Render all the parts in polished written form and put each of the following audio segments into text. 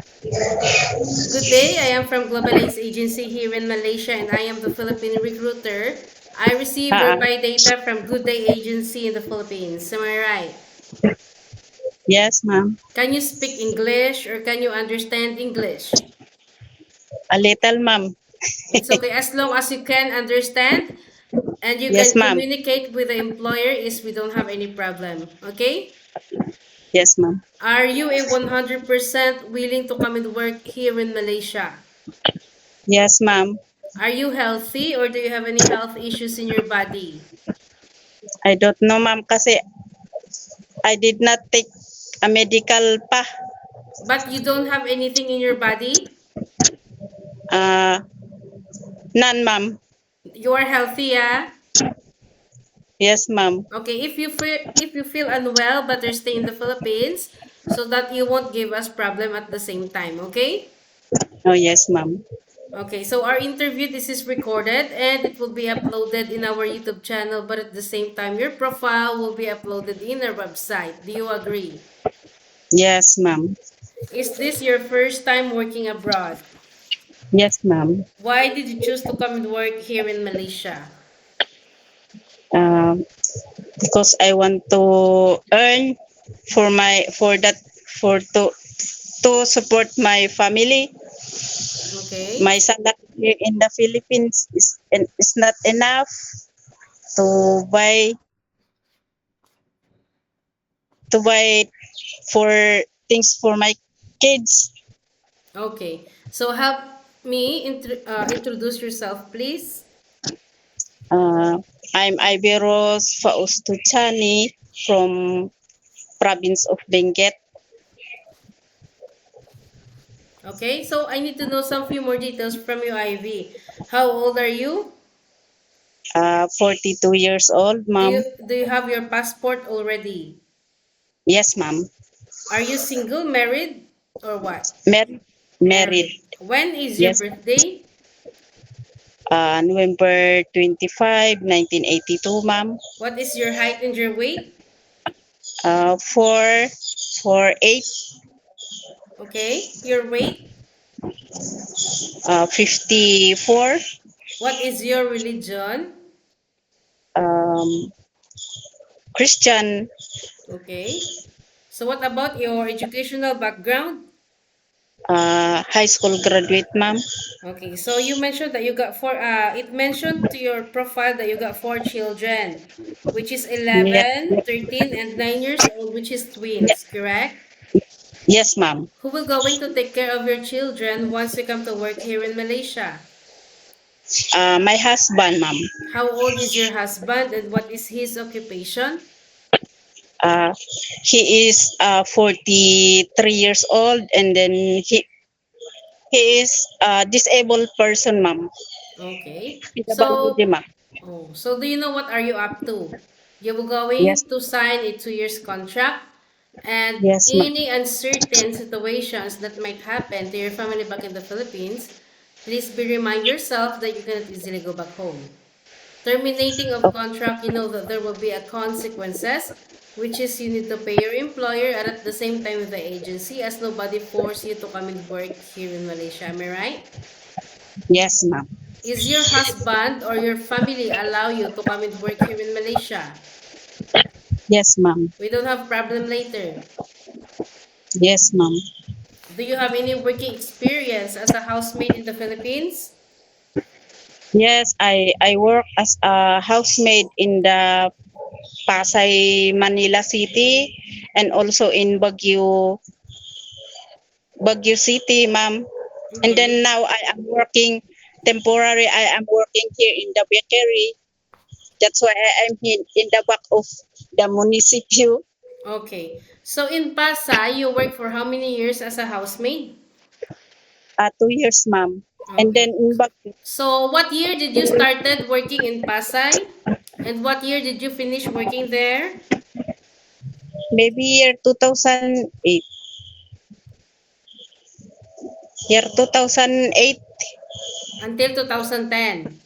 Good day, I am from Global Ace Agency here in Malaysia and I am the Philippine recruiter. I receive Ah, verify data from Good Day Agency in the Philippines. Am I right? yes, ma'am. Can you speak English or can you understand English? A little, ma'am. It's okay as long as you can understand and you Yes, can ma'am. communicate with the employer is we don't have any problem. Okay? Yes, ma'am. Are you a 100% willing to come and work here in Malaysia? Yes, ma'am. Are you healthy or do you have any health issues in your body? I don't know, ma'am, kasi I did not take a medical pa. But you don't have anything in your body? Ah, none, ma'am. You are healthy, yeah? Yes, ma'am. Okay, if you feel unwell but you're staying in the Philippines, so that you won't give us problem at the same time, okay? Oh, yes, ma'am. Okay, so our interview this is recorded and it will be uploaded in our YouTube channel, but at the same time your profile will be uploaded in our website. Do you agree? Yes, ma'am. Is this your first time working abroad? Yes, ma'am. Why did you choose to come and work here in Malaysia? Um, because I want to earn for to support my family. Okay. My salary here in the Philippines is not enough to buy for things for my kids. Okay. So help me introduce yourself, please. Uh, I'm Iberos Faustuchani from province of Benguet. Okay. So I need to know some few more details from you, Ivy. How old are you? 42 years old, Do ma'am. you do you have your passport already? Yes, ma'am. Are you single, married, or what? Married. Married. Married. When is your Yes. birthday? November 25, 1982, ma'am. What is your height and your weight? 4 8, Okay. Your weight? 54. What is your religion? Um, Christian. Okay. So what about your educational background? High school graduate, ma'am. Okay, so you mentioned that you got it mentioned to your profile that you got four children, which is Yes, 11, 13, and 9 years old, which is yes, twins, correct? yes, ma'am. Who will going to take care of your children once you come to work here in Malaysia? My husband, ma'am. How old is your husband and what is his occupation? Uh, he is 43 years old, and then he is a disabled person, ma'am. Okay. PWD, So, ma'am. so do you know what are you up to? You will Yes, going to sign a 2 years contract and yes, ma'am. any uncertain situations that might happen to your family back in the Philippines, please be remind yourself that you cannot easily go back home. Terminating of contract, you know that there will be a consequences, which is you need to pay your employer and at the same time with the agency as nobody force you to come and work here in Malaysia. Am I right? Yes, ma'am. Is your husband or your family allow you to come and work here in Malaysia? Yes, ma'am. We don't have problem later. Yes, ma'am. Do you have any working experience as a housemaid in the Philippines? Yes, I work as a housemaid in the Pasay, Manila City, and also in Baguio City, ma'am. And then Okay. now I am working temporary. I am working here in the bakery. That's why I am in the back of the municipal. Okay. So in Pasay, you work for how many years as a housemaid? 2 years, ma'am. And then Okay. in Baguio, So what year did you started working in Pasay? And what year did you finish working there? maybe year 2008. Year 2008. Until 2010.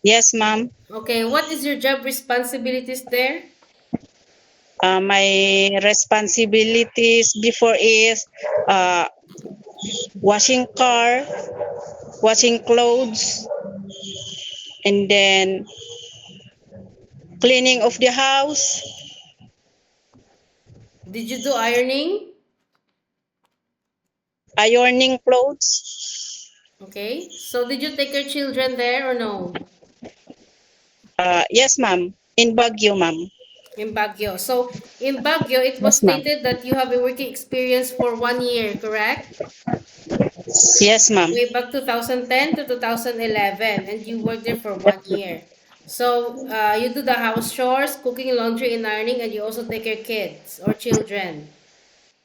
Yes, ma'am. Okay, what is your job responsibilities there? My responsibilities before is uh, washing car, washing clothes, and then cleaning of the house. Did you do ironing? Ironing clothes. Okay. So did you take your children there or no? Yes, ma'am. In Baguio, ma'am. In Baguio. So in Baguio, it was Yes, ma'am. stated that you have a working experience for 1 year, correct? Yes, ma'am. Way back 2010 to 2011, and you worked there for 1 year. So you do the house chores, cooking, laundry, and ironing, and you also take care kids or children.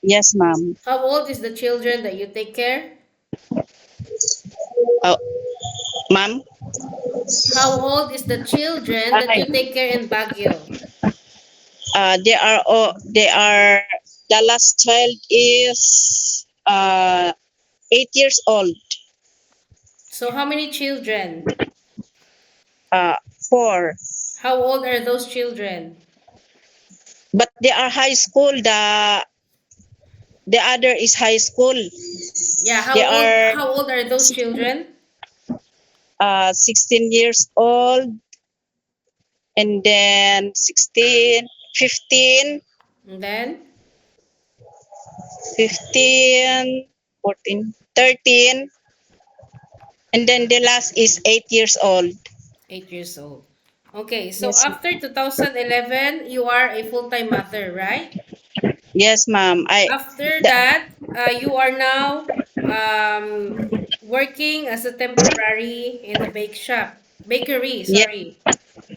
Yes, ma'am. How old is the children that you take care? Oh, ma'am. How old is the children that Ay, you take care in Baguio? they are, the last child is 8 years old. So how many children? Uh, 4. How old are those children? But they are high school. The other is high school. Yeah, They are how old are those children? 16 years old, and then 16, 15, And then 15, 14, 13, and then the last is 8 years old. 8 years old. Okay, so Yes, after 2011, you are a full-time mother, right? yes, ma'am. After The, that, you are now working as a temporary in the bakery, yes, sorry.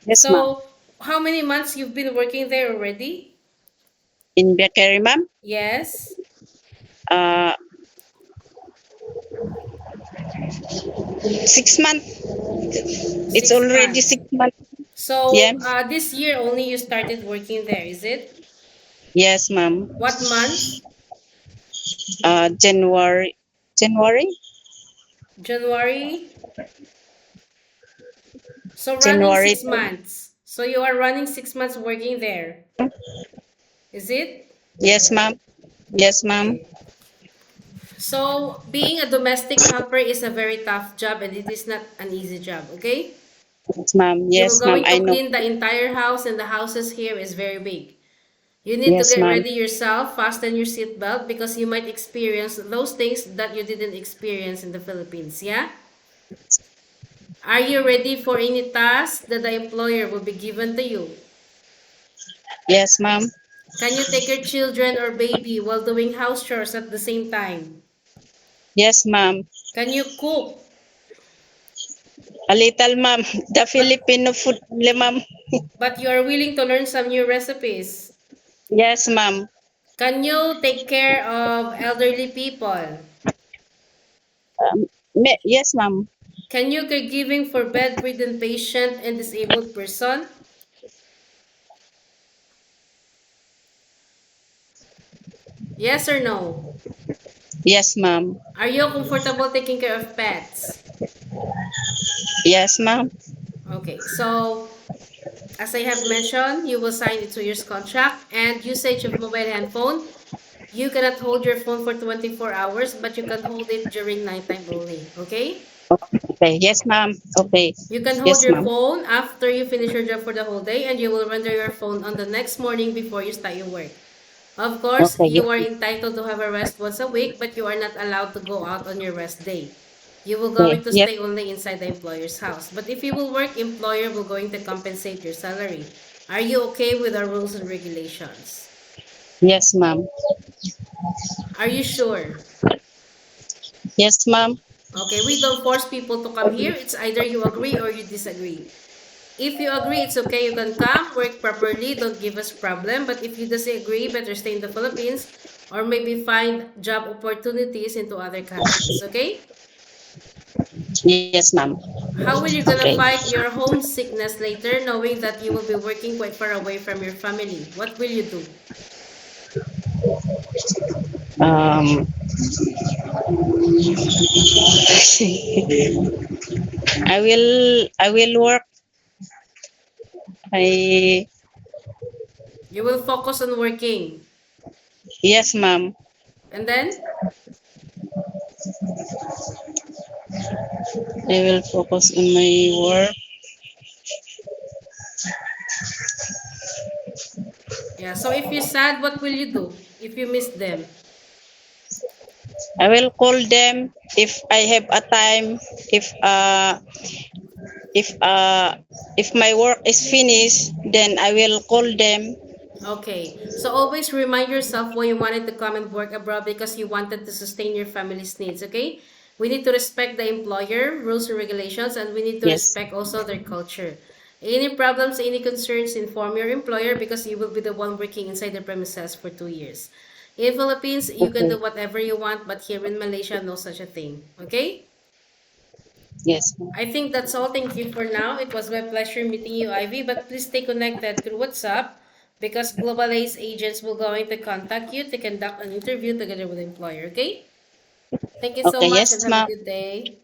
yes, ma'am. So, how many months you've been working there already? In bakery, ma'am. Yes, Uh, 6 months. It's 6 months. already 6 months. Yeah. So, this year only you started working there, is it? Yes, ma'am. What month? January. January. January. So, running January. 6 months. So, you are running 6 months working there, is it? Yes, ma'am. Yes, ma'am. Okay. So, being a domestic helper is a very tough job and it is not an easy job, okay? Yes, ma'am. You will Yes, ma'am. going I to know. clean the entire house and the houses here is very big. You need to Yes, get ma'am. ready yourself, fasten your seatbelt because you might experience those things that you didn't experience in the Philippines, yeah? Are you ready for any task that the employer will be given to you? Yes, ma'am. Can you take your children or baby while doing house chores at the same time? Yes, ma'am. Can you cook? A little, ma'am. The But Filipino food, only, ma'am. but you are willing to learn some new recipes. Yes, ma'am. Can you take care of elderly people? Yes, ma'am. Can you caregiving for bedridden patient and disabled person? Yes or no? Yes, ma'am. Are you comfortable taking care of pets? Yes, ma'am. Okay, so as I have mentioned, you will sign a 2 years contract and usage of mobile and phone. You cannot hold your phone for 24 hours, but you can hold it during nighttime only. Okay? Okay. Yes, ma'am. Okay. You can hold Yes, your ma'am. phone after you finish your job for the whole day and you will render your phone on the next morning before you start your work. Of course, Okay. you Yes. are entitled to have a rest once a week, but you are not allowed to go out on your rest day. You will Okay. going to Yes. stay only inside the employer's house. But if you will work, employer will going to compensate your salary. Are you okay with our rules and regulations? Yes, ma'am. Are you sure? Yes, ma'am. Okay, we don't force people to come here. It's either you agree or you disagree. If you agree, it's okay. You can come, work properly, don't give us problem. But if you disagree, better stay in the Philippines or maybe find job opportunities into other countries, okay? Yes, ma'am. How will you gonna Okay. fight your homesickness later knowing that you will be working quite far away from your family? What will you do? Um, I will work. I You will focus on working. Yes, ma'am. And then, I will focus on my work. Yeah. So if you're sad, what will you do if you miss them? I will call them if I have a time. If if uh if my work is finished, then I will call them. Okay. So always remind yourself why you wanted to come and work abroad because you wanted to sustain your family's needs, okay? We need to respect the employer, rules and regulations, and we need to Yes. respect also their culture. Any problems, any concerns, inform your employer because you will be the one working inside the premises for 2 years. In Philippines, you can do Okay. whatever you want, but here in Malaysia, no such a thing. Okay? Yes. I think that's all. Thank you for now. It was my pleasure meeting you, Ivy. But please stay connected through WhatsApp because Global Ace agents will going to contact you to conduct an interview together with the employer. Okay? Thank you so Okay. much and Yes, have a ma'am. good day.